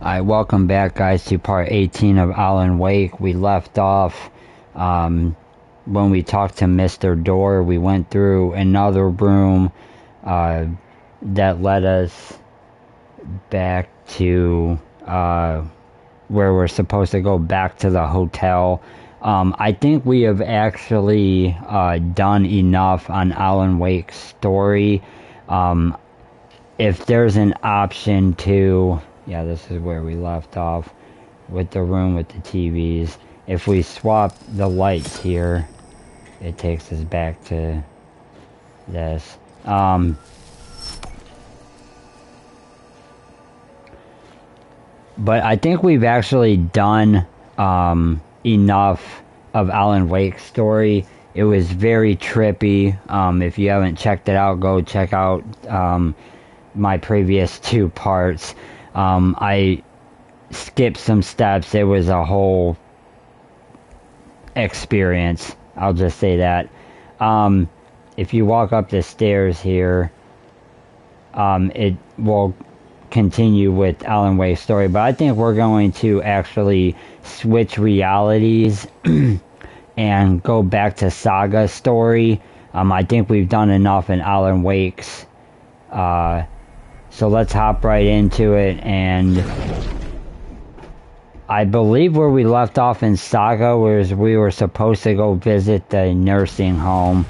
Alright, welcome back guys to part 18 of Alan Wake. We left off when we talked to Mr. Door. We went through another room that led us back to where we're supposed to go back to the hotel. I think we have actually done enough on Alan Wake's story. If there's an option to... Yeah, this is where we left off with the room with the TVs. If we swap the lights here, it takes us back to this. But I think we've actually done enough of Alan Wake's story. It was very trippy. If you haven't checked it out, go check out my previous two parts. I skipped some steps. It was a whole experience. I'll just say that. If you walk up the stairs here, it will continue with Alan Wake's story. But I think we're going to actually switch realities and go back to Saga's story. I think we've done enough in Alan Wake's. So let's hop right into it, and I believe where we left off in Saga was we were supposed to go visit the nursing home.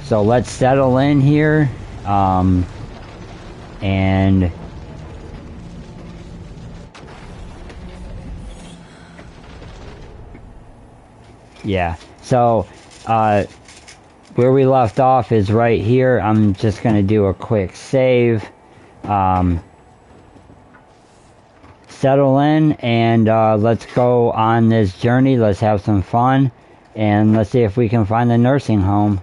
So let's settle in here, and yeah, so where we left off is right here. I'm just gonna do a quick save. Settle in, and let's go on this journey. Let's have some fun, and let's see if we can find the nursing home.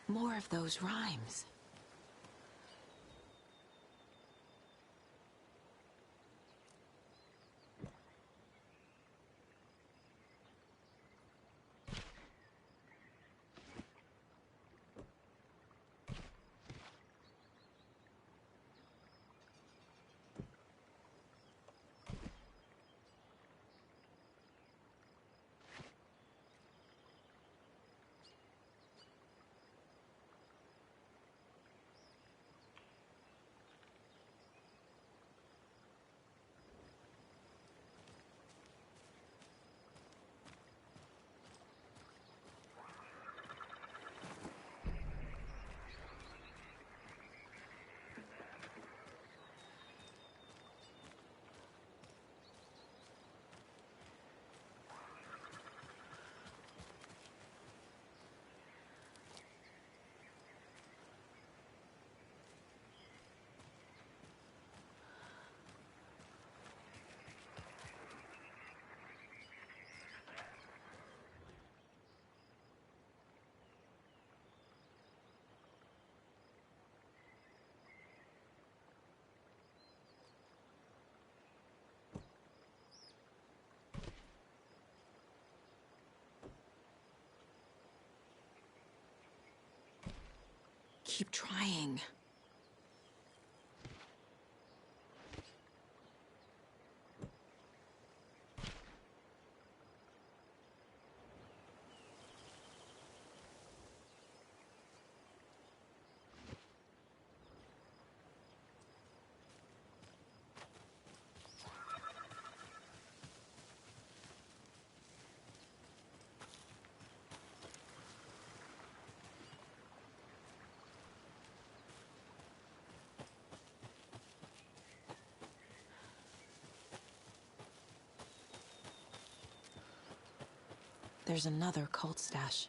More of those rhymes. Keep trying. There's another cult stash.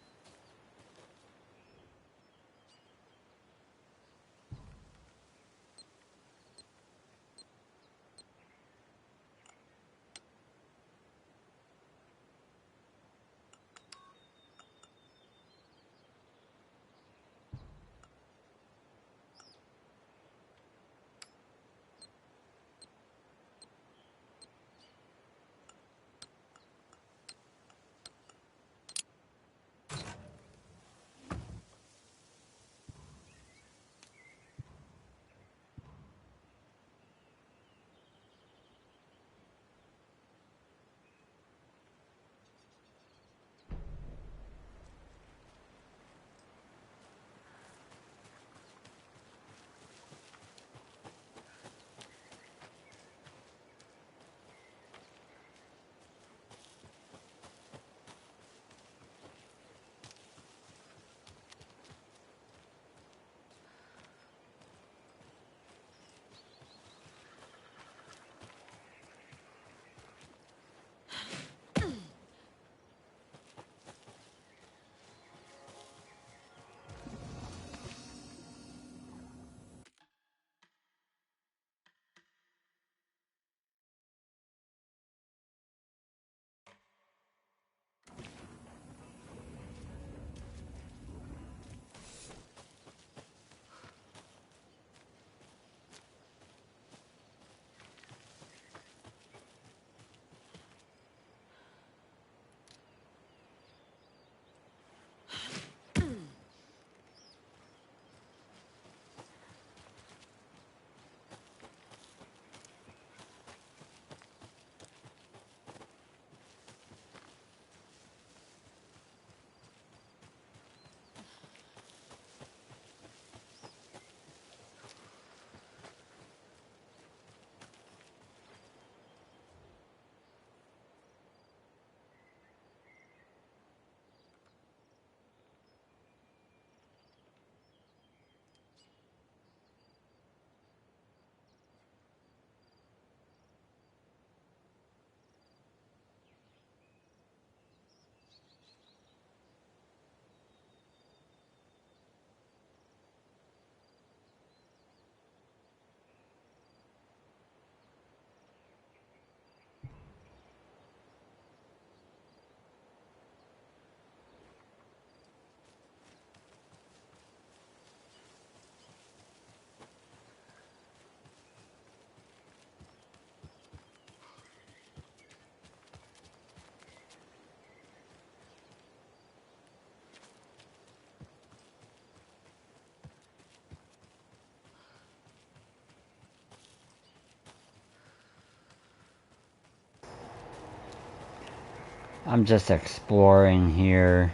I'm just exploring here,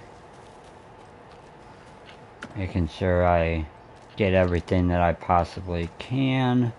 making sure I get everything that I possibly can.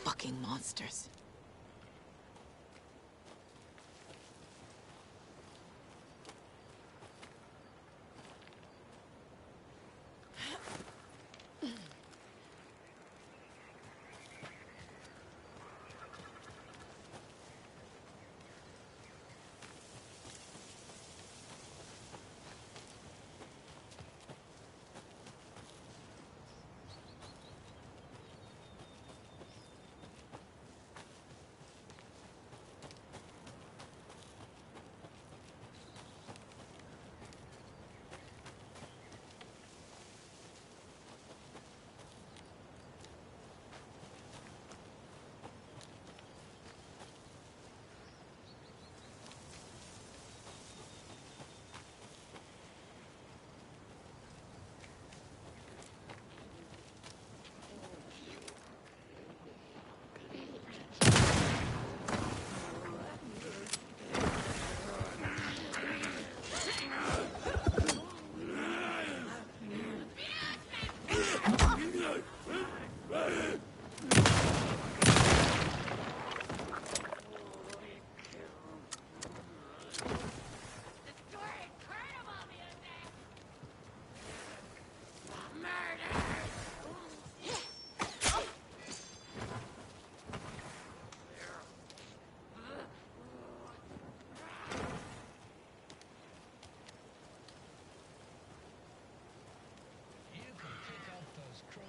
Fucking monsters.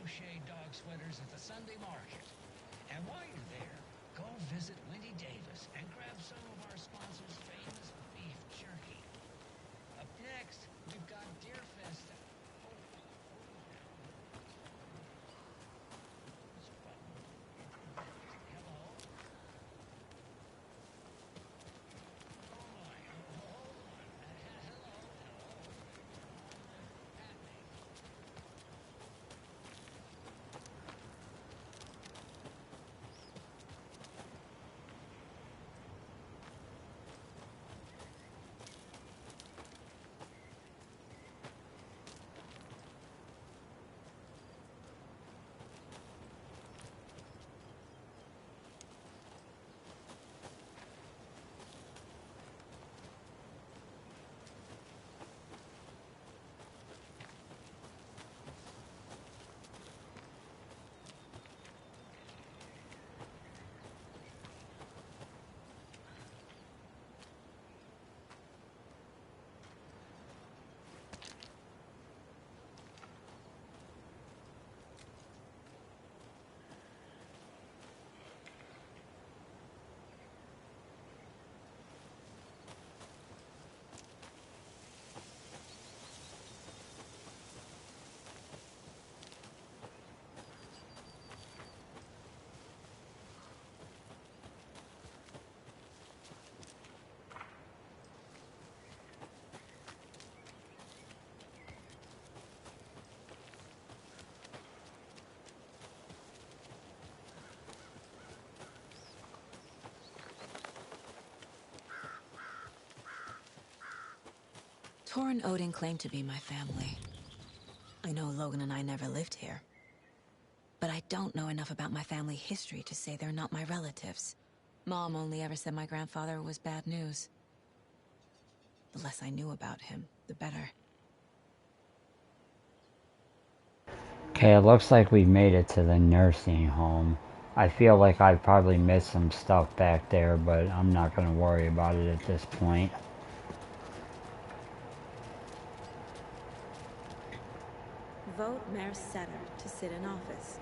crochet dog sweaters at the Sunday market. And while you're there, go visit Wendy Davis and grab some of our sponsor's famous beef jerky. Up next, we've got Deer Fest. Tor and Odin claim to be my family. I know Logan and I never lived here. But I don't know enough about my family history to say they're not my relatives. Mom only ever said my grandfather was bad news. The less I knew about him, the better. Okay, it looks like we've made it to the nursing home. I feel like I probably missed some stuff back there, but I'm not going to worry about it at this point. Vote Mayor Setter to sit in office.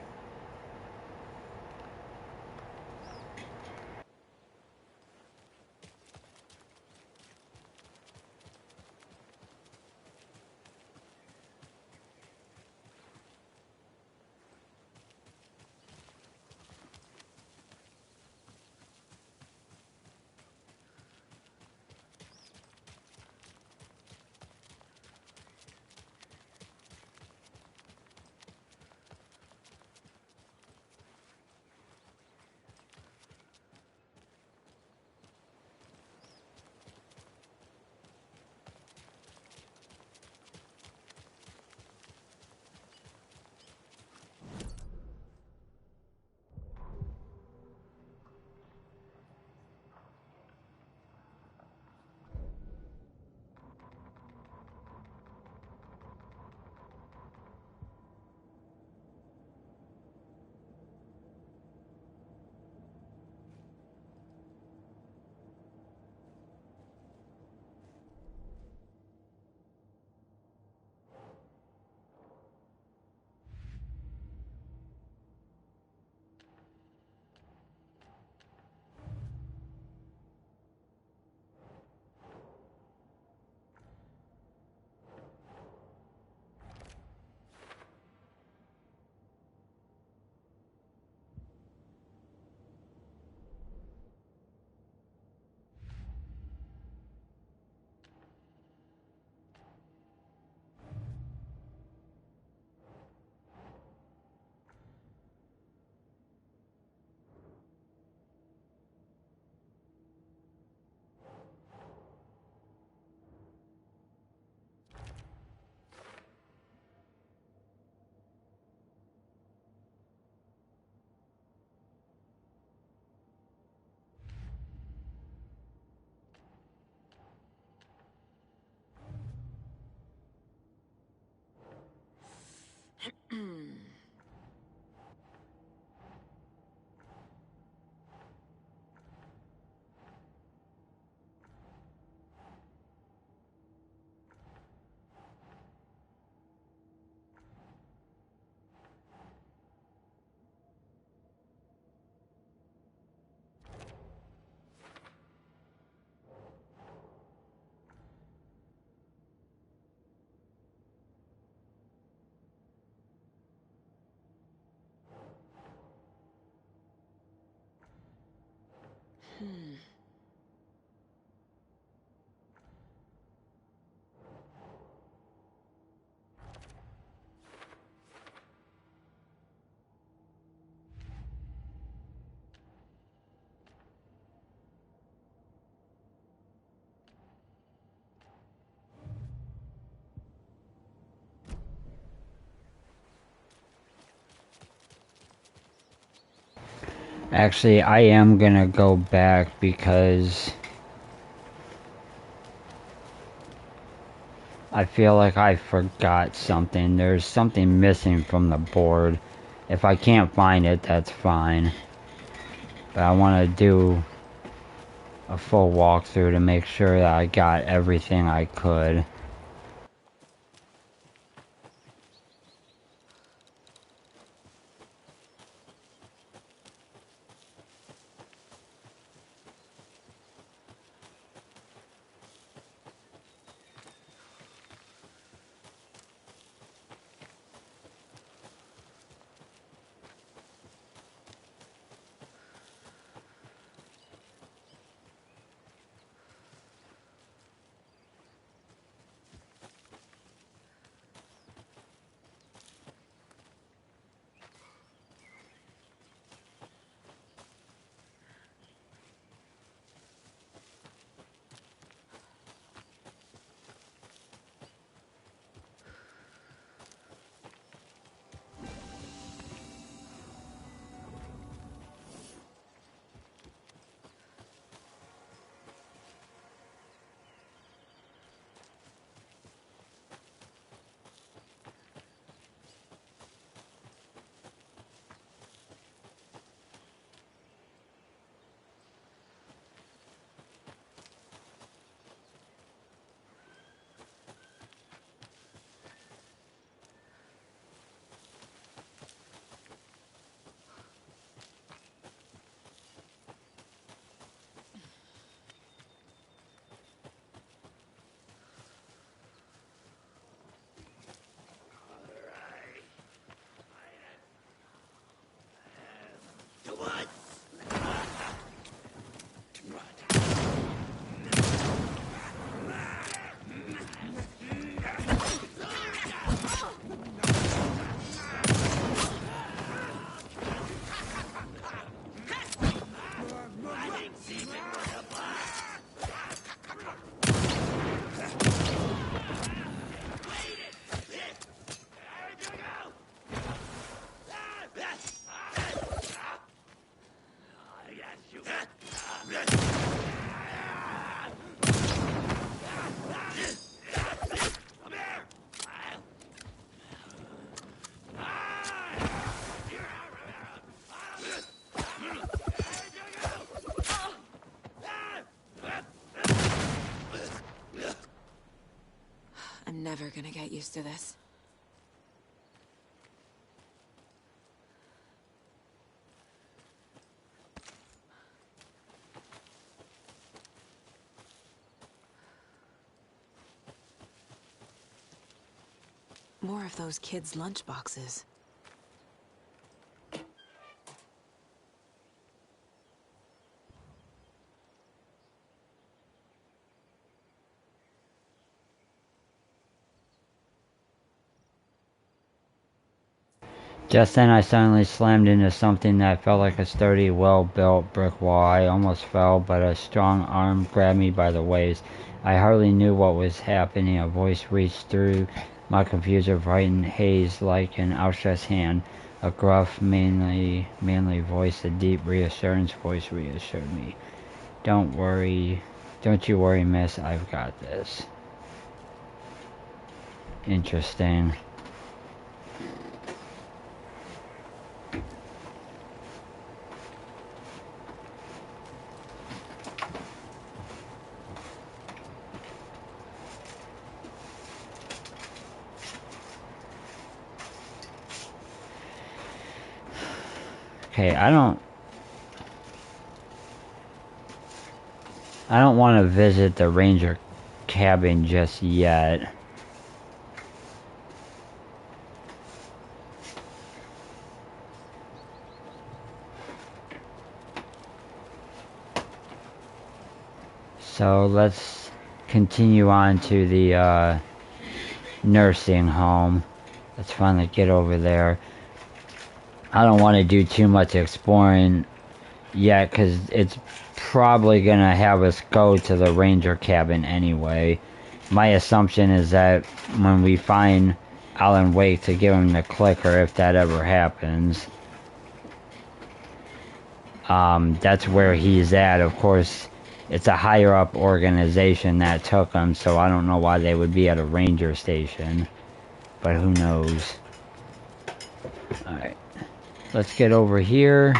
Actually, I am going to go back because I feel like I forgot something. There's something missing from the board. If I can't find it, that's fine. But I want to do a full walkthrough to make sure that I got everything I could. gonna get used to this. More of those kids' lunchboxes. Just then I suddenly slammed into something that felt like a sturdy, well-built brick wall. I almost fell, but a strong arm grabbed me by the waist. I hardly knew what was happening. A voice reached through my confused, frightened haze like an outstretched hand. A gruff, manly voice, a deep reassurance voice reassured me. Don't you worry, miss, I've got this. Interesting. Okay, I don't want to visit the ranger cabin just yet. So let's continue on to the nursing home. Let's finally get over there. I don't want to do too much exploring yet because it's probably going to have us go to the ranger cabin anyway. My assumption is that when we find Alan Wake to give him the clicker, if that ever happens, that's where he's at. Of course, it's a higher up organization that took him, so I don't know why they would be at a ranger station, but who knows. Alright, let's get over here.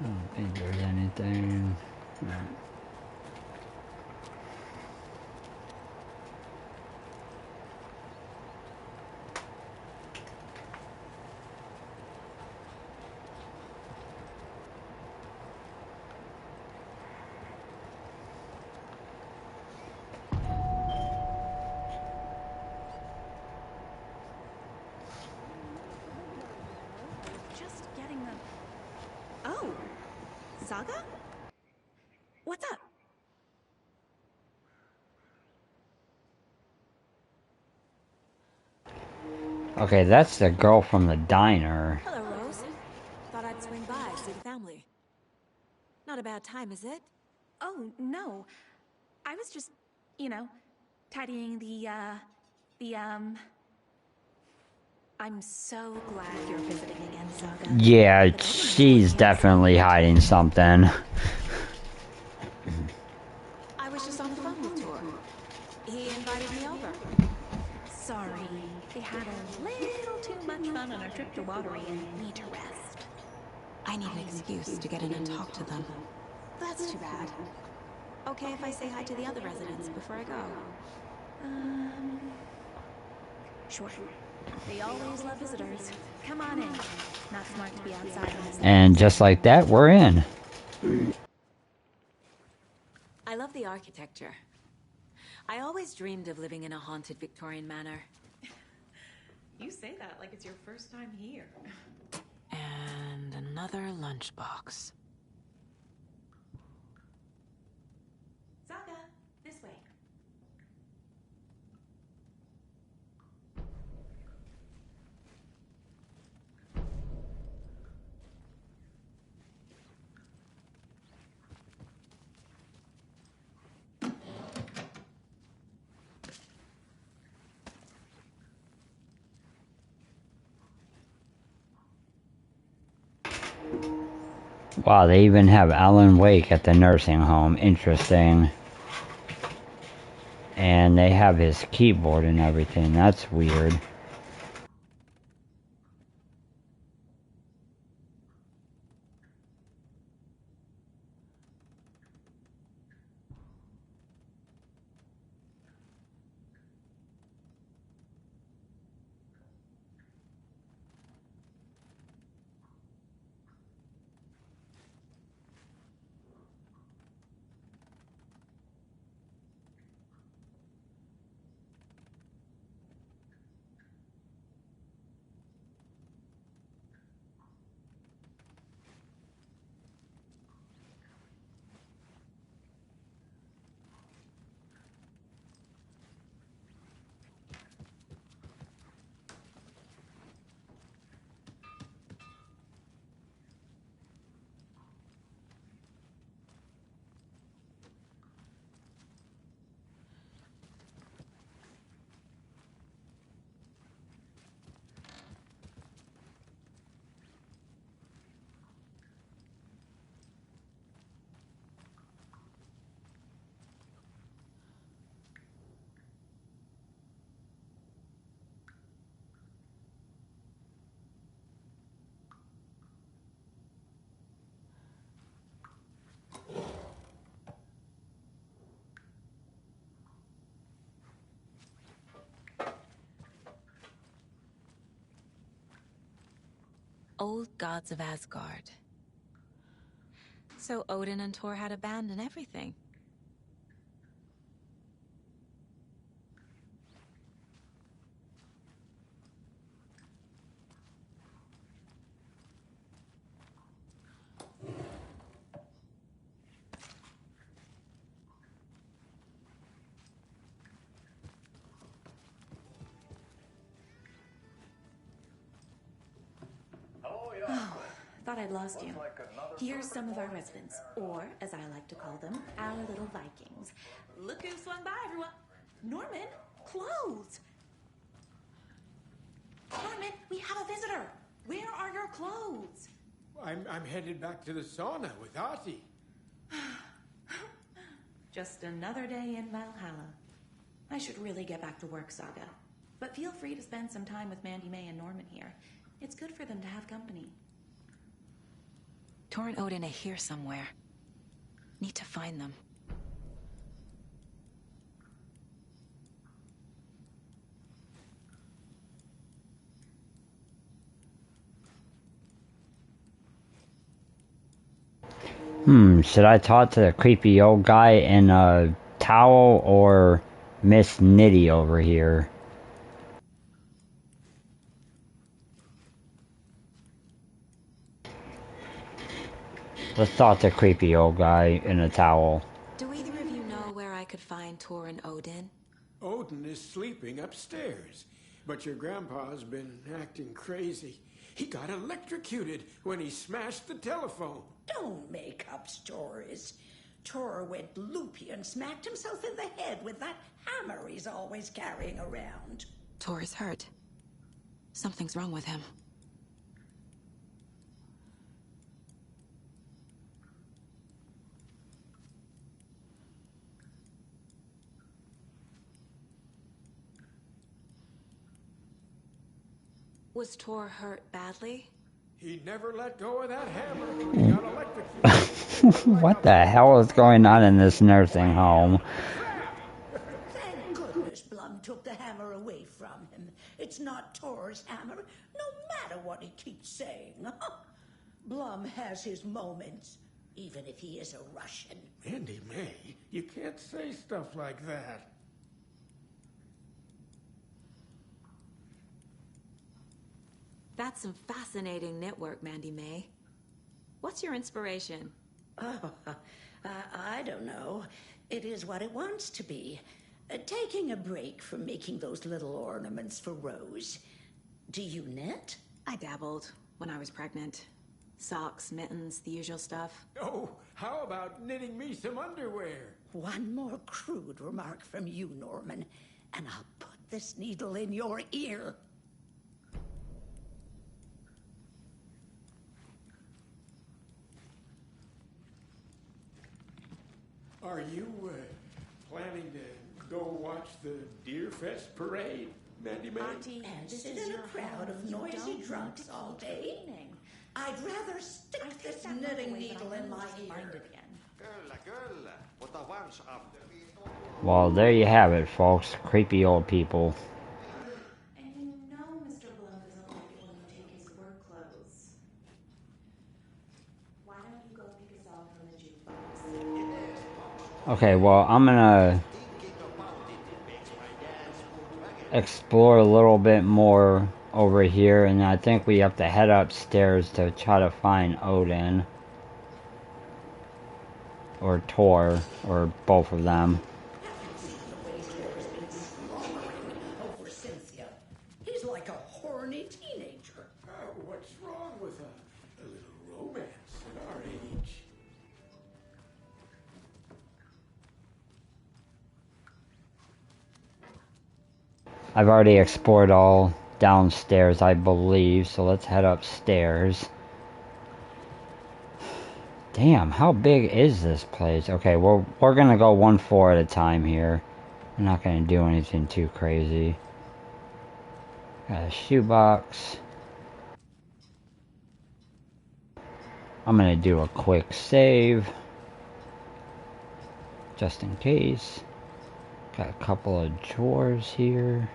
I don't think there's anything. Right. Just getting them. Oh, Saga? What's up? Okay, that's the girl from the diner. Hello, Rose. Thought I'd swing by, see the family. Not a bad time, is it? Oh, no. I was just, tidying I'm so glad you're visiting again, Saga. Yeah, she's definitely hiding something. I was just on the phone with Tor. He invited me over. Sorry, they had a little too much fun on our trip to Watery and need to rest. I need an excuse to get in and talk to them. That's too bad. Okay if I say hi to the other residents before I go? Sure. They always love visitors. Come on in. Not smart to be outside on this. And just like that, we're in. I love the architecture. I always dreamed of living in a haunted Victorian manor. You say that like it's your first time here. And another lunchbox. Saga, this way. Wow, they even have Alan Wake at the nursing home. Interesting. And they have his keyboard and everything. That's weird. old gods of Asgard. So Odin and Thor had a band and everything. Thought I'd lost you. Here's some of our residents, or as I like to call them, our little Vikings. Look who swung by, everyone. Norman, clothes. Norman, we have a visitor. Where are your clothes? I'm headed back to the sauna with Ozzy. Just another day in Valhalla. I should really get back to work, Saga. But feel free to spend some time with Mandy May and Norman here. It's good for them to have company. Thor and Odin are here somewhere. Need to find them. Should I talk to the creepy old guy in a towel or Miss Nitty over here? Let's talk to the creepy old guy in a towel. Do either of you know where I could find Thor and Odin? Odin is sleeping upstairs, but your grandpa's been acting crazy. He got electrocuted when he smashed the telephone. Don't make up stories. Thor went loopy and smacked himself in the head with that hammer he's always carrying around. Thor is hurt. Something's wrong with him. Was Thor hurt badly? He never let go of that hammer when he got electrocuted. What the hell is going on in this nursing home? Thank goodness Blum took the hammer away from him. It's not Thor's hammer, no matter what he keeps saying. Blum has his moments, even if he is a Russian. Mandy May, you can't say stuff like that. That's some fascinating knitwork, Mandy May. What's your inspiration? Oh, I don't know. It is what it wants to be. Taking a break from making those little ornaments for Rose. Do you knit? I dabbled when I was pregnant. Socks, mittens, the usual stuff. Oh, how about knitting me some underwear? One more crude remark from you, Norman, and I'll put this needle in your ear. Are you planning to go watch the Deer Fest parade, Mandy May? Auntie, And this sit is in a your crowd home. of You noisy don't need drunks to all keep day. cleaning. I'd rather stick I take this that knitting away, but needle I in will my just find ear. it again. Kyllä, kyllä. Mutta once up. Well, there you have it, folks. Creepy old people. And you know Mr. Blum doesn't like it when you take his work clothes. Why don't you go pick a song from the jukebox? Okay, well, I'm gonna explore a little bit more over here, and I think we have to head upstairs to try to find Odin. Or Thor, or both of them. Over Cynthia. He's like a horny teenager. What's wrong with a little romance at our age? I've already explored all downstairs, I believe, so let's head upstairs. Damn, how big is this place? Okay, we're gonna go one floor at a time here. I'm not gonna do anything too crazy. Got a shoebox. I'm gonna do a quick save. Just in case. Got a couple of drawers here.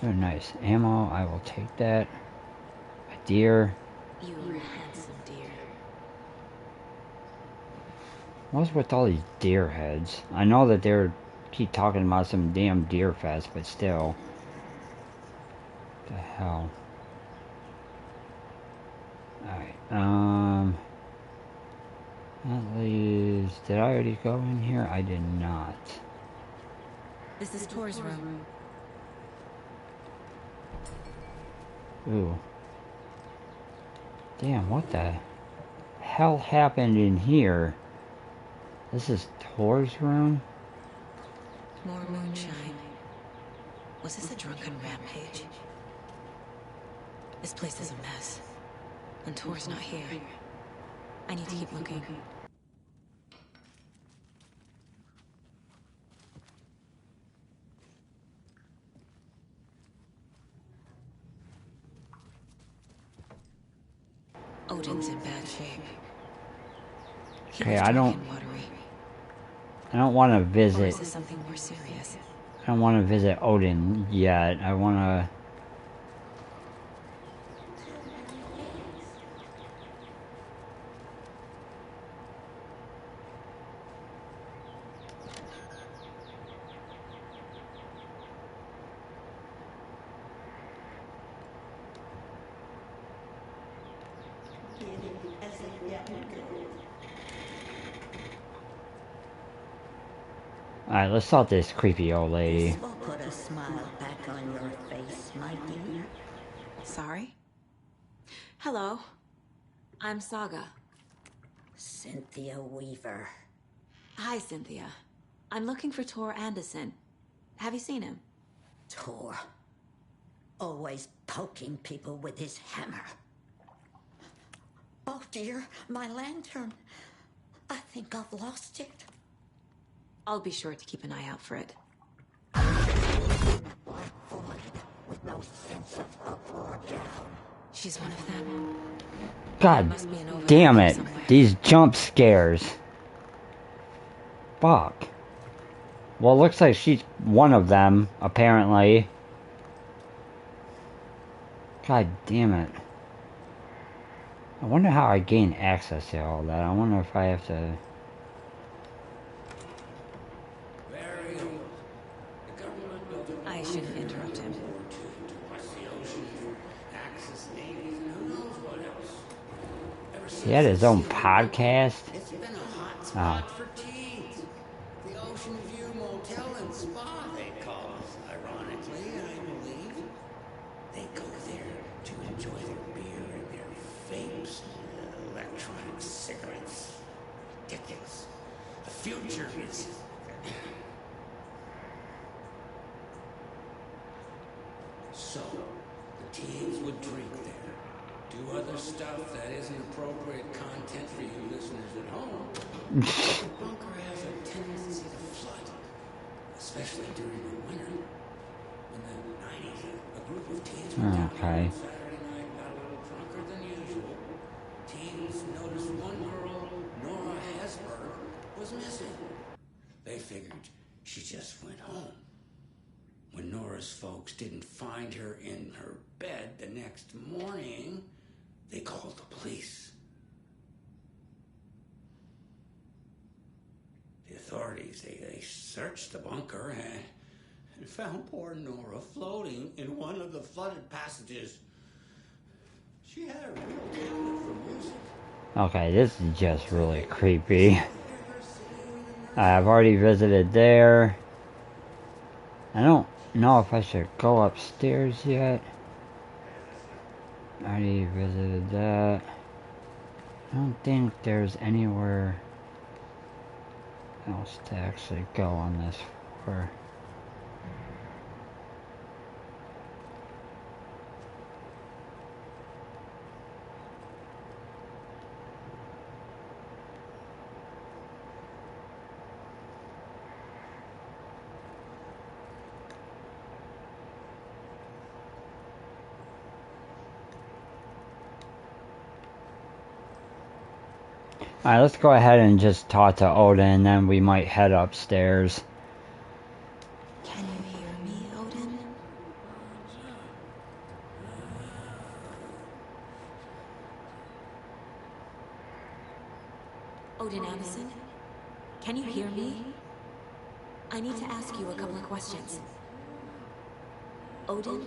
Oh, nice ammo. I will take that. deer. You are a handsome deer. What's with all these deer heads? I know that they're keep talking about some damn deer fest, but still. What the hell? Alright, at least, did I already go in here? I did not. This is Tor's room. Ooh. Damn, what the hell happened in here? This is Tor's room? More moonshine. Was this a drunken rampage? This place is a mess. And Tor's not here. I need to keep looking. Odin's in bad shape. Okay, I don't want to visit. Or is this something more serious? I don't want to visit Odin yet. I want to. Alright, let's salt this creepy old lady. This will put a smile back on your face, my dear. Sorry? Hello. I'm Saga. Cynthia Weaver. Hi, Cynthia. I'm looking for Tor Anderson. Have you seen him? Tor. Always poking people with his hammer. Oh dear, my lantern. I think I've lost it. I'll be sure to keep an eye out for it. With no sense of up or down. She's one of them. God Must be an overlap damn it. somewhere. These jump scares. Fuck. Well, it looks like she's one of them, apparently. God damn it. I wonder how I gain access to all that. I wonder if I have to... I shouldn't interrupt him. He had his own podcast? It's been a hot spot for teens. The Ocean View Motel and Spa, they call it. Ironically, I believe. They go there to enjoy their beer and their vapes and electronic cigarettes. Ridiculous. The future is... So, the teens would drink there, do other stuff that isn't appropriate content for you listeners at home. The bunker has a tendency to flood, especially during the winter. In the 90s, a group of teens were down Okay. on Saturday night, got a little drunker than usual. Teens noticed one girl, Nora Hesberg, was missing. They figured she just went home. When Nora's folks didn't find her in her bed the next morning, they called the police. The authorities, they searched the bunker and found poor Nora floating in one of the flooded passages. She had a real talent for music. Okay, this is just really creepy. I've already visited there. I don't know if I should go upstairs yet. I already visited that. I don't think there's anywhere else to actually go on this floor. Alright, let's go ahead and just talk to Odin, and then we might head upstairs. Can you hear me, Odin? Odin Anderson? Can you hear me? I need to ask you a couple of questions. Odin?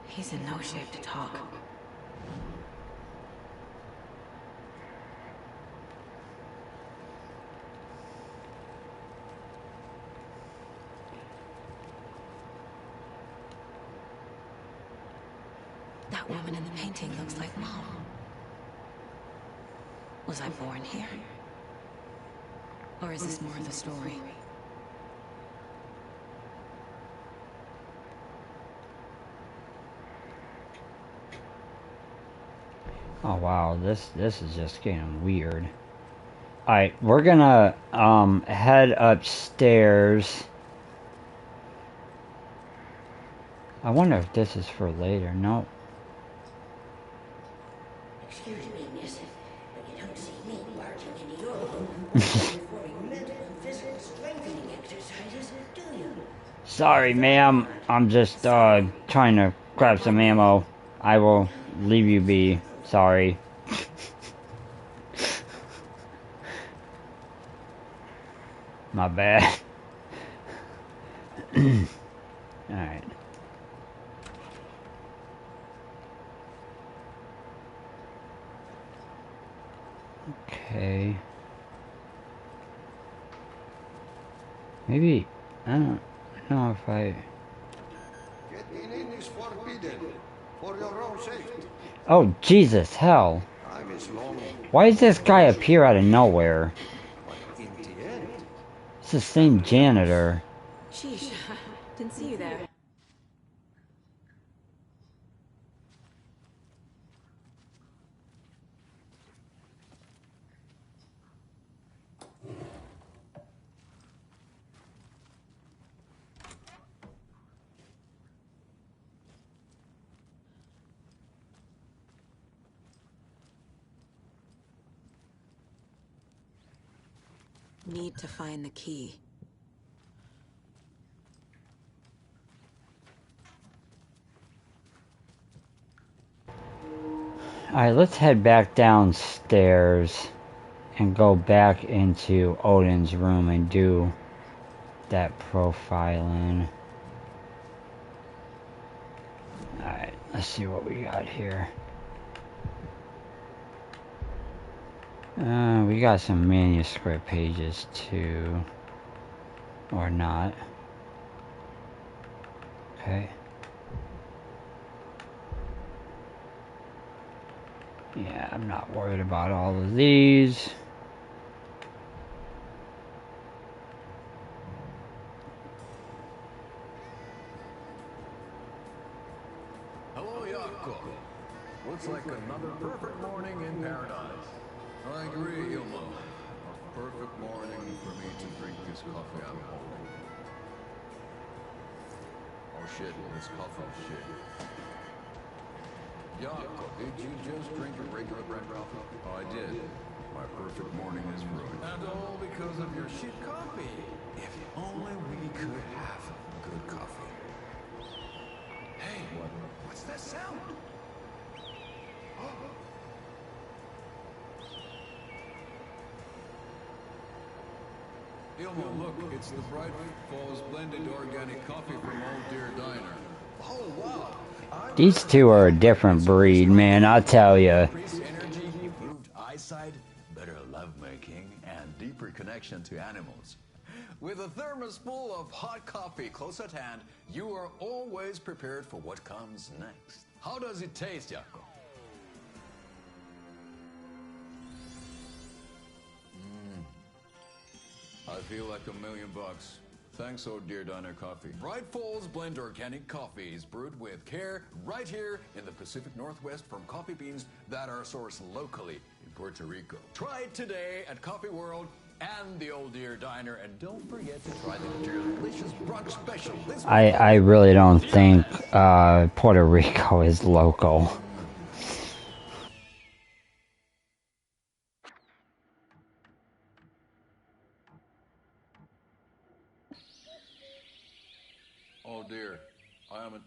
He's in no shape to talk. That woman in the painting looks like Mom. Was I born here? Or is this more of the story? Oh wow, this is just getting weird. Alright, we're gonna head upstairs. I wonder if this is for later. No. Excuse me, miss, but you don't see me barging into your room performing mental and physical strengthening exercises, do you? Sorry, ma'am. I'm just trying to grab some ammo. I will leave you be. Sorry. My bad. Alright. Okay. Maybe, I don't know if I... Getting in is forbidden. For your own safety. Oh, Jesus, hell. Time is long. Why does this guy appear out of nowhere? But in the end, It's the same janitor. Sheesh, didn't see you there. Need to find the key. Alright, let's head back downstairs and go back into Odin's room and do that profiling. Alright, let's see what we got here. We got some manuscript pages too. Or not. Okay. Yeah, I'm not worried about all of these. Hello, Jakob. Looks like another perfect morning in paradise. I agree, Ilmo. A perfect morning for me to drink this coffee I'm holding. Oh shit, this coffee is shit. Jakob, did you just drink a regular brand coffee? Oh, I did. My perfect morning is ruined. And all because of your shit coffee. If only we could have good coffee. Hey, what's that sound? Ilmo, look, it's the Bright Falls blended organic coffee from Old Deer Diner. Oh, wow. These two are a different breed, man, I'll tell ya. Increased energy, improved eyesight, better lovemaking, and deeper connection to animals. With a thermos full of hot coffee close at hand, you are always prepared for what comes next. How does it taste, Jakob? I feel like $1,000,000. Thanks, Old Deer Diner Coffee. Bright Falls Blend Organic Coffee is brewed with care right here in the Pacific Northwest from coffee beans that are sourced locally in Puerto Rico. Try it today at Coffee World and the Old Deer Diner, and don't forget to try the delicious brunch special. I really don't think Puerto Rico is local.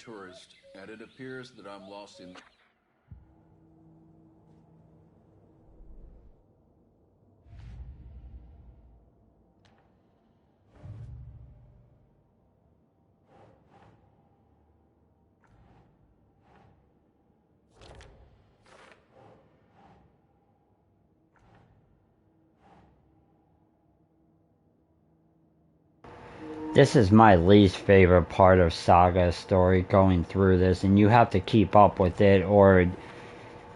tourist, and it appears that I'm lost in... This is my least favorite part of Saga's story, going through this, and you have to keep up with it, or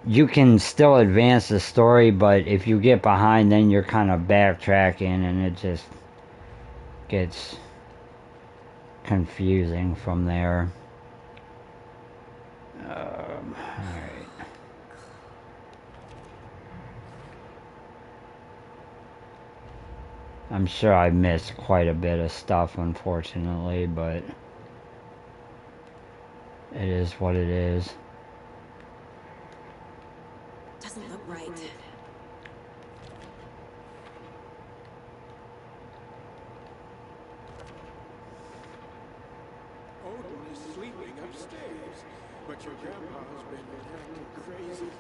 you can still advance the story, but if you get behind, then you're kind of backtracking, and it just gets confusing from there. Alright. I'm sure I missed quite a bit of stuff, unfortunately, but it is what it is. Doesn't look right. Odin is sleeping upstairs, but your grandpa's been acting crazy.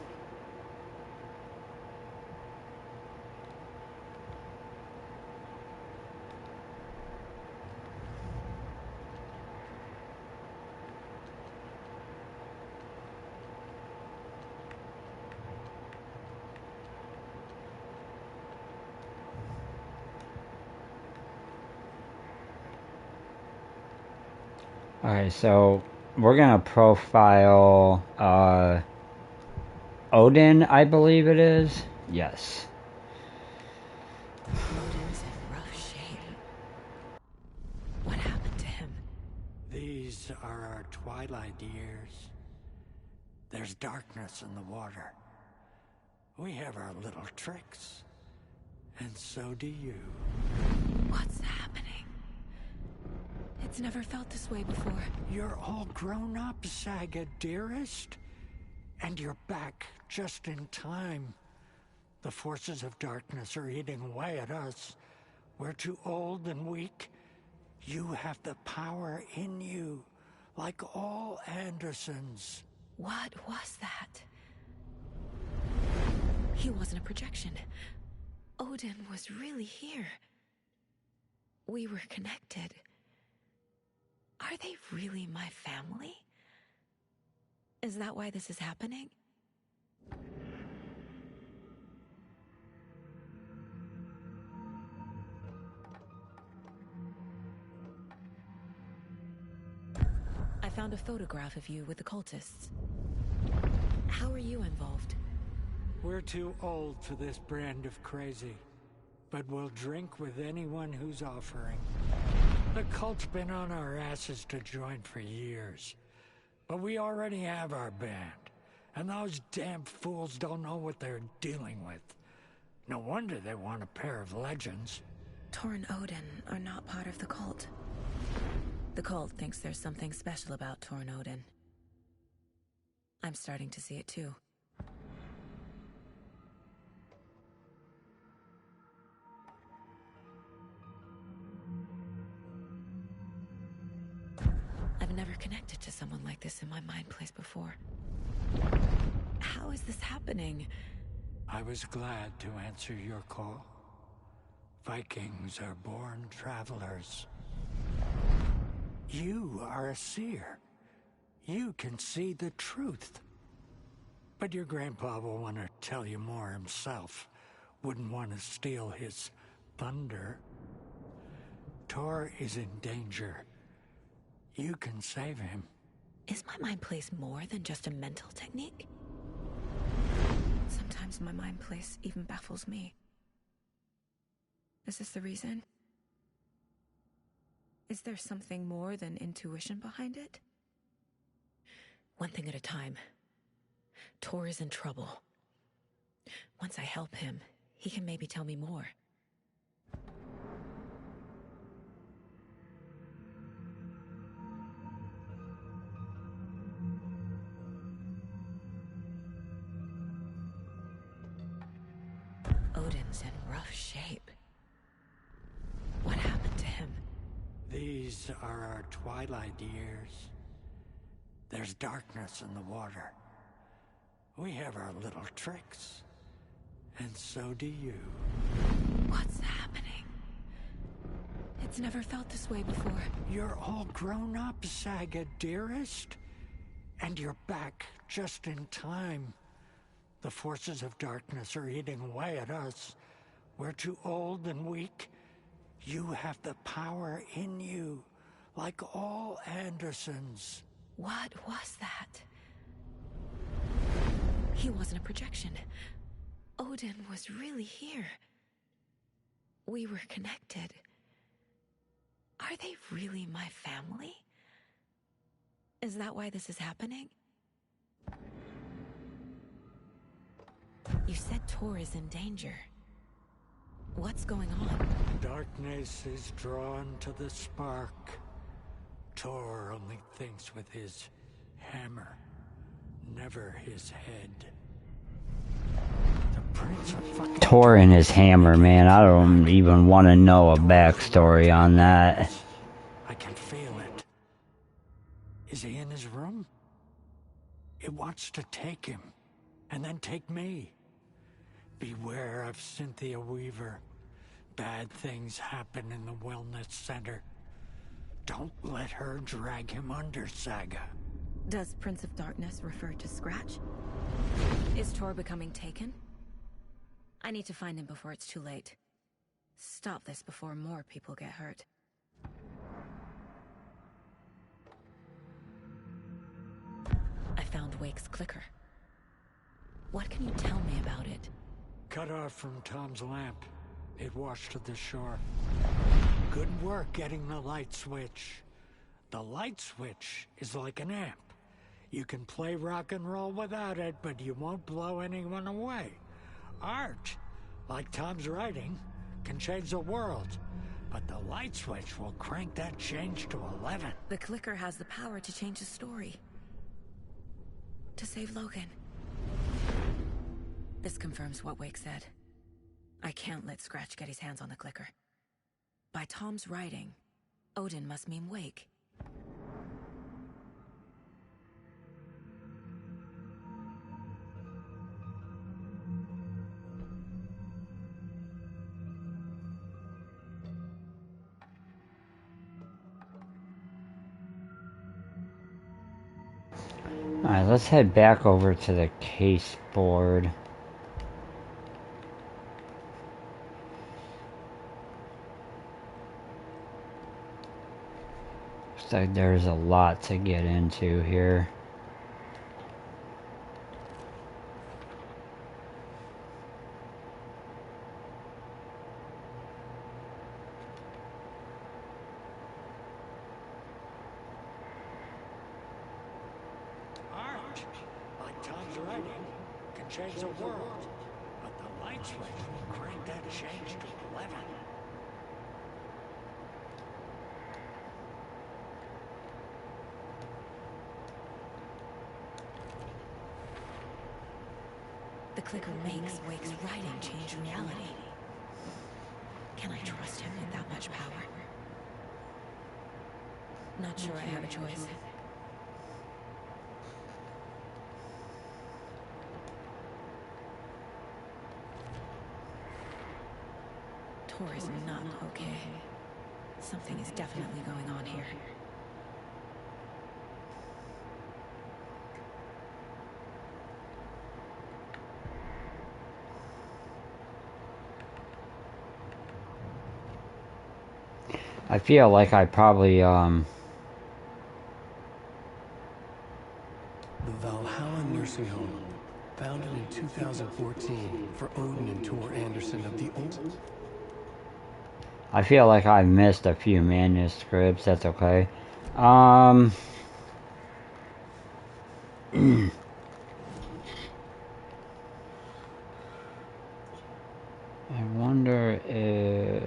Alright, so we're gonna profile Odin, I believe it is. Yes. Odin's in rough shape. What happened to him? These are our twilight years. There's darkness in the water. We have our little tricks. And so do you. What's happening? It's never felt this way before. You're all grown up, Saga, dearest. And you're back just in time. The forces of darkness are eating away at us. We're too old and weak. You have the power in you, like all Andersons. What was that? He wasn't a projection. Odin was really here. We were connected. Are they really my family? Is that why this is happening? I found a photograph of you with the cultists. How are you involved? We're too old for this brand of crazy, but we'll drink with anyone who's offering. The cult's been on our asses to join for years, but we already have our band, and those damn fools don't know what they're dealing with. No wonder they want a pair of legends. Tor and Odin are not part of the cult. The cult thinks there's something special about Tor and Odin. I'm starting to see it too. I've never connected to someone like this in my mind place before. How is this happening? I was glad to answer your call. Vikings are born travelers. You are a seer. You can see the truth. But your grandpa will want to tell you more himself. Wouldn't want to steal his thunder. Tor is in danger. You can save him. Is my mind place more than just a mental technique? Sometimes my mind place even baffles me. Is this the reason? Is there something more than intuition behind it? One thing at a time. Tor is in trouble. Once I help him, he can maybe tell me more. Odin's in rough shape. What happened to him? These are our twilight years. There's darkness in the water. We have our little tricks. And so do you. What's happening? It's never felt this way before. You're all grown up, Saga, dearest. And you're back just in time. The forces of darkness are eating away at us. We're too old and weak. You have the power in you, like all Andersons. What was that? He wasn't a projection. Odin was really here. We were connected. Are they really my family? Is that why this is happening? You said Tor is in danger. What's going on? Darkness is drawn to the spark. Tor only thinks with his hammer, never his head. The Prince of fucking Tor and his hammer, man. I don't even want to know a backstory on that. I can feel it. Is he in his room? It wants to take him, and then take me. Beware of Cynthia Weaver. Bad things happen in the wellness center. Don't let her drag him under, Saga. Does Prince of Darkness refer to Scratch? Is Tor becoming taken? I need to find him before it's too late. Stop this before more people get hurt. I found Wake's clicker. What can you tell me about it? Cut off from Tom's lamp. It washed to the shore. Good work getting the light switch. The light switch is like an amp. You can play rock and roll without it, but you won't blow anyone away. Art, like Tom's writing, can change the world. But the light switch will crank that change to 11. The clicker has the power to change the story. To save Logan. This confirms what Wake said. I can't let Scratch get his hands on the clicker. By Tom's writing, Odin must mean Wake. Alright, let's head back over to the case board. Looks like there's a lot to get into here. Art, like Tom's writing, can change the world. But the light switch will crank that change to 11. The clicker makes Wake's writing change reality. Can I trust him with that much power? Not sure I have a choice. Tor is not okay. Something is definitely going on here. I feel like I probably, The Valhalla Nursing Home, founded in 2014 for Odin and Tor Anderson of the Old. I feel like I missed a few manuscripts. That's okay. I wonder if...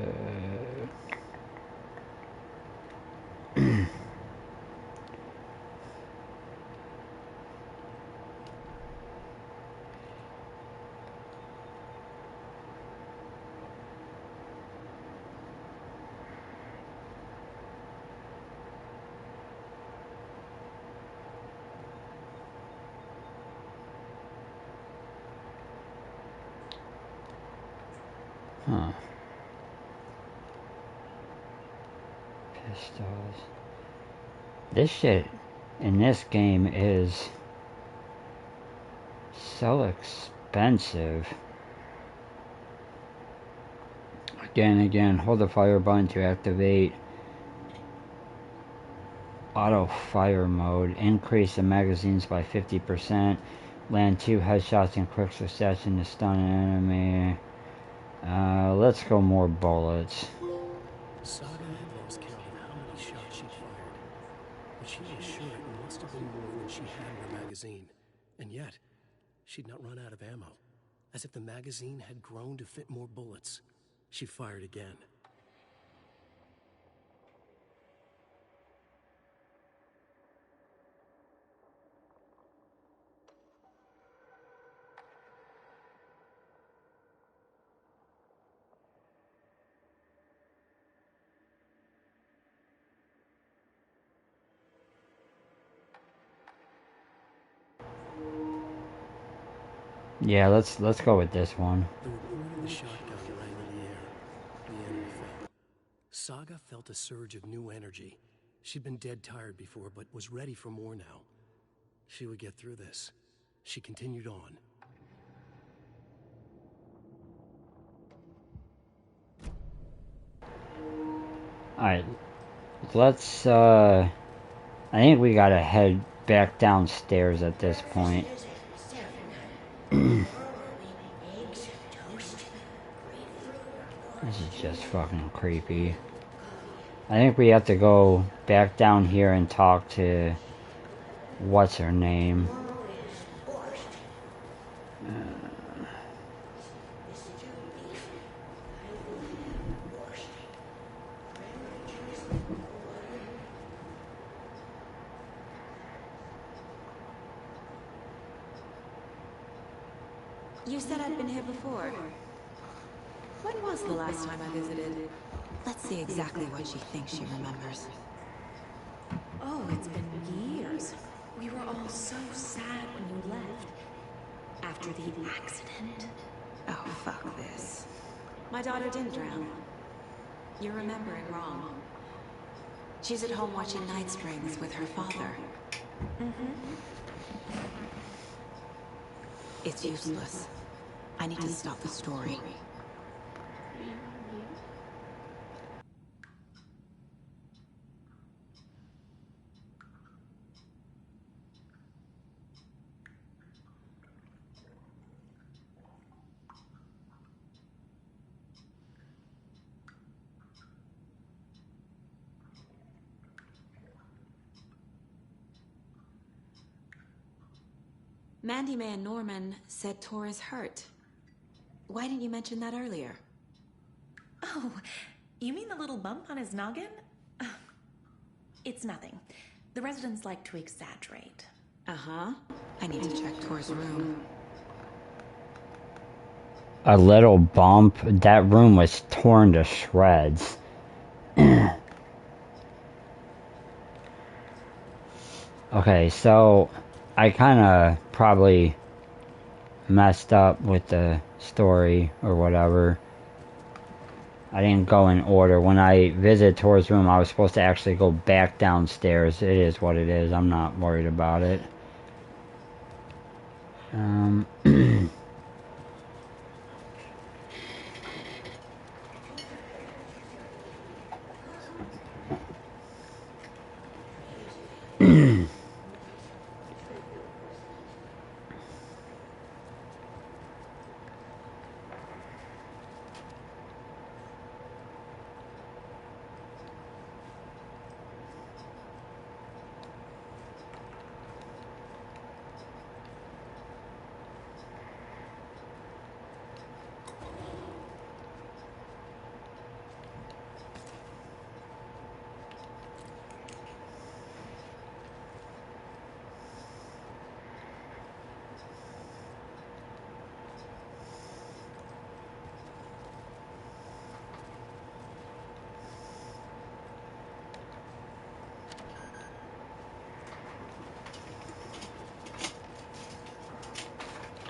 Huh. Pistols. This shit in this game is so expensive. Again, hold the fire button to activate auto fire mode. Increase the magazines by 50%. Land 2 headshots in quick succession to stun an enemy. Let's go more bullets. Saga had lost count of how many shots she'd fired, but she was sure it must have been more than she had in her magazine. And yet, she'd not run out of ammo. As if the magazine had grown to fit more bullets. She fired again. Yeah, let's go with this one. The report of the shotgun rang in the air. The enemy fell. Saga felt a surge of new energy. She'd been dead tired before, but was ready for more now. She would get through this. She continued on. Alright, let's, I think we gotta head back downstairs at this point. This is just fucking creepy. I think we have to go back down here and talk to... what's her name? You said I'd been here before. When was the last time I visited? Let's see exactly what she thinks she remembers. Oh, it's been years. We were all so sad when you left. After the accident. Oh, fuck this. My daughter didn't drown. You're remembering wrong. She's at home watching Night Springs with her father. It's useless. I need to stop the story. Mandy May and Norman said Tor is hurt. Why didn't you mention that earlier? Oh, you mean the little bump on his noggin? It's nothing. The residents like to exaggerate. Uh-huh. I need to check Tor's room. A little bump? That room was torn to shreds. Okay, so... I kinda probably messed up with the story or whatever. I didn't go in order. When I visited Tor's room, I was supposed to actually go back downstairs. It is what it is. I'm not worried about it.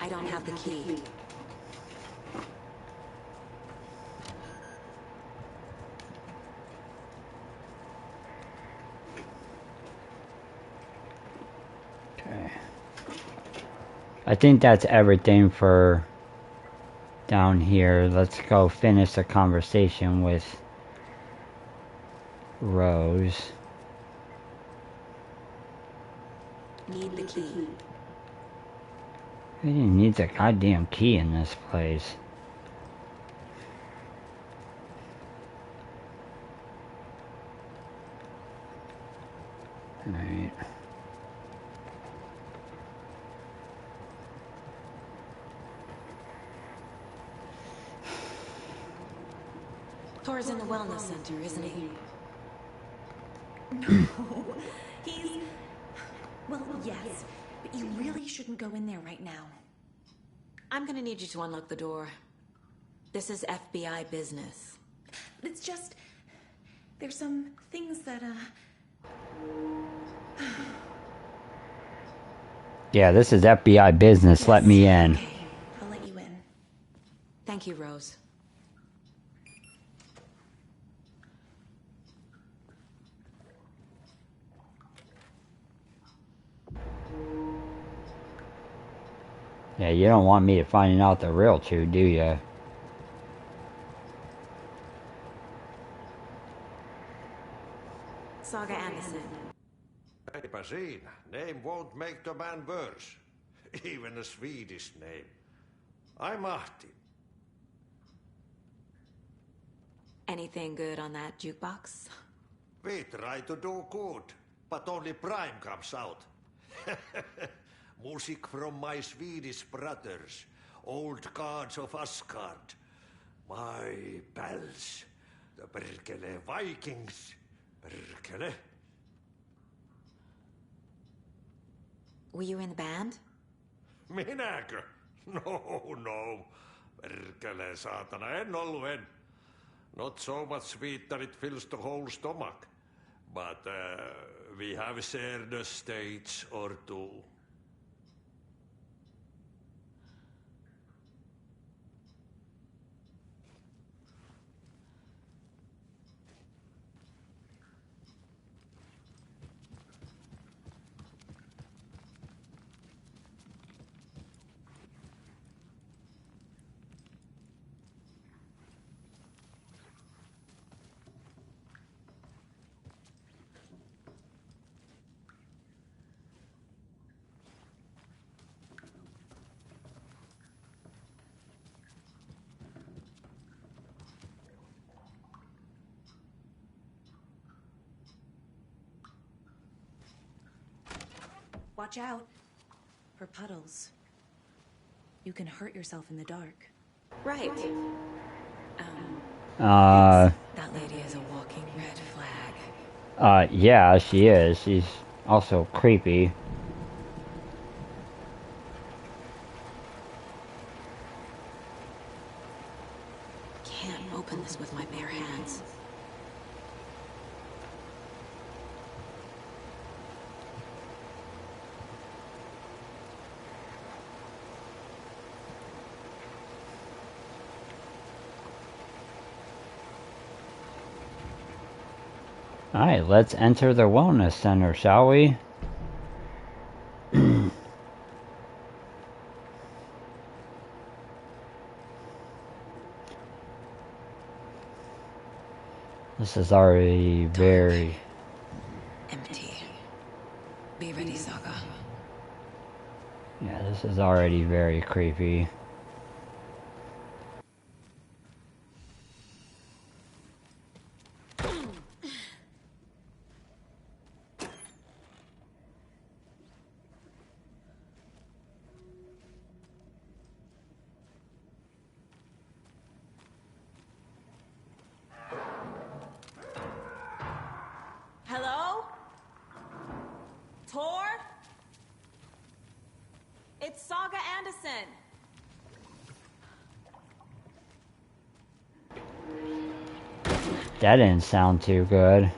I don't have the key. I think that's everything for down here. Let's go finish the conversation with Rose. Need the key. Who needs a goddamn key in this place? Alright. Tor's in the wellness center, isn't he? No, he's... Well, yes, but you really shouldn't go in there right now. I'm gonna need you to unlock the door. This is FBI business. It's just... There's some things that, Yeah, this is FBI business. Yes. Let me in. Okay, I'll let you in. Thank you, Rose. Yeah, you don't want me to find out the real truth, do you? Saga Anderson. Eipä siinä. Name won't make the man worse. Even a Swedish name. I'm Ahti. Anything good on that jukebox? We try to do good, but only Prime comes out. Music from my Swedish brothers, old gods of Asgard. My pals, the Perkele Vikings. Perkele. Were you in the band? Minäkö? No. Perkele, saatana, en ollut en. Not so much sweet that it fills the whole stomach. But we have shared a stage or two. Watch out for puddles. You can hurt yourself in the dark. Right. That lady is a walking red flag. Yeah, she is. She's also creepy. Can't open this with my bare hands. Alright, let's enter the wellness center, shall we? This is already very... empty. Be ready, Saga. Yeah, this is already very creepy. Hello? Tor? It's Saga Anderson. That didn't sound too good.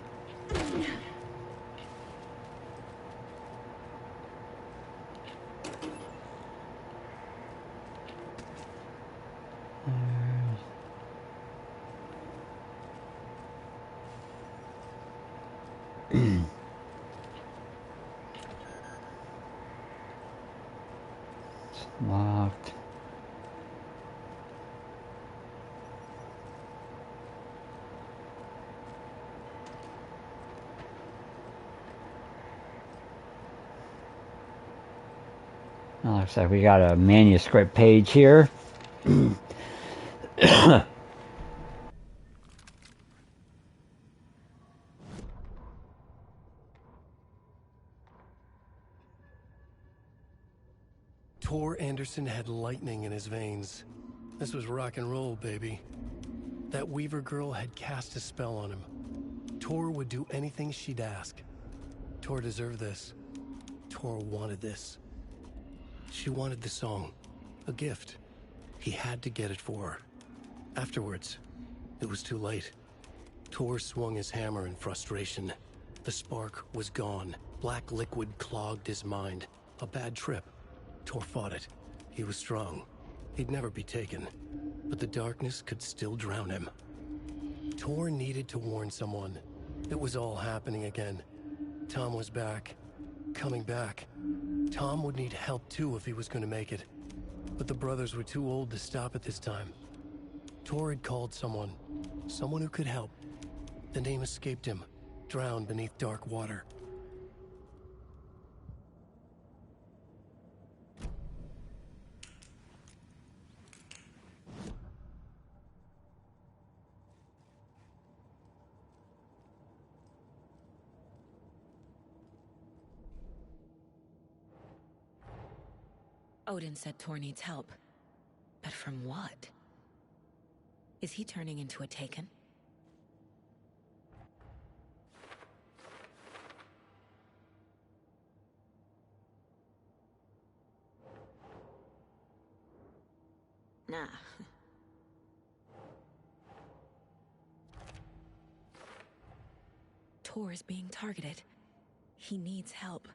Locked. Looks like we got a manuscript page here. Tor Anderson had lightning in his veins. This was rock and roll, baby. That Weaver girl had cast a spell on him. Tor would do anything she'd ask. Tor deserved this. Tor wanted this. She wanted the song. A gift. He had to get it for her. Afterwards, it was too late. Tor swung his hammer in frustration. The spark was gone. Black liquid clogged his mind. A bad trip. Tor fought it. He was strong. He'd never be taken. But the darkness could still drown him. Tor needed to warn someone. It was all happening again. Tom was back. Coming back. Tom would need help too if he was going to make it. But the brothers were too old to stop at this time. Tor had called someone. Someone who could help. The name escaped him. Drowned beneath dark water. Odin said Tor needs help. But from what? Is he turning into a Taken? Nah. Tor is being targeted. He needs help.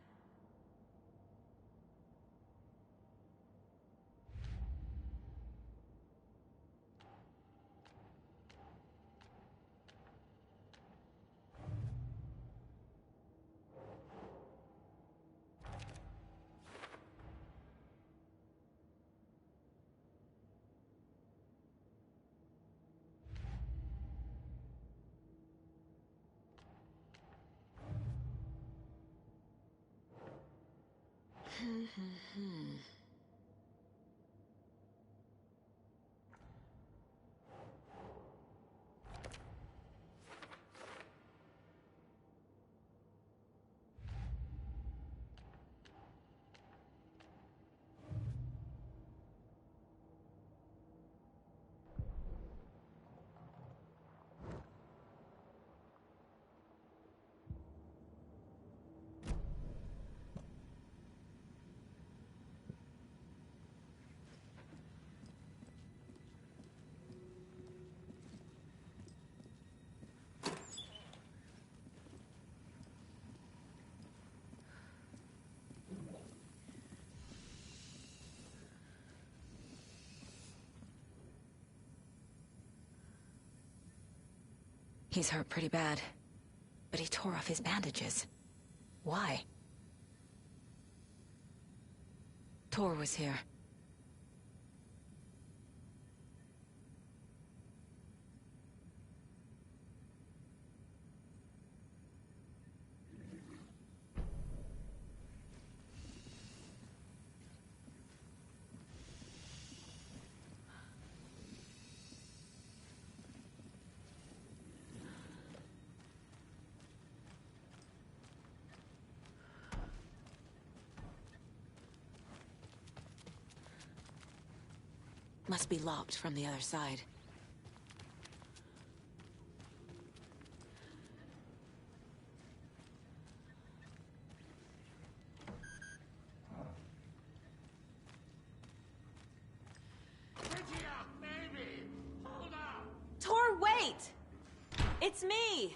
He's hurt pretty bad, but he tore off his bandages. Why? Tor was here. Must be locked from the other side. Tor, wait! It's me!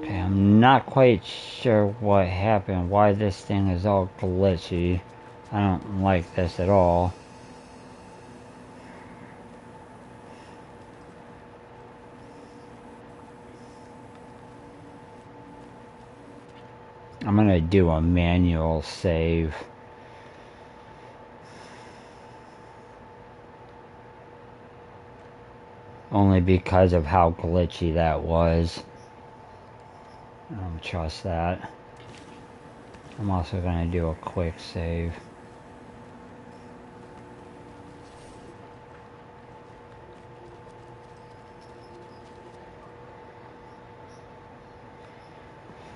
I'm not quite sure what happened, why this thing is all glitchy. I don't like this at all. I'm gonna do a manual save. Only because of how glitchy that was. I don't trust that. I'm also gonna do a quick save.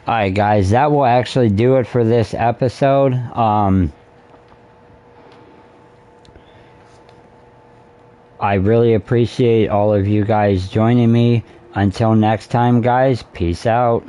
Alright guys, that will actually do it for this episode. I really appreciate all of you guys joining me. Until next time guys, peace out.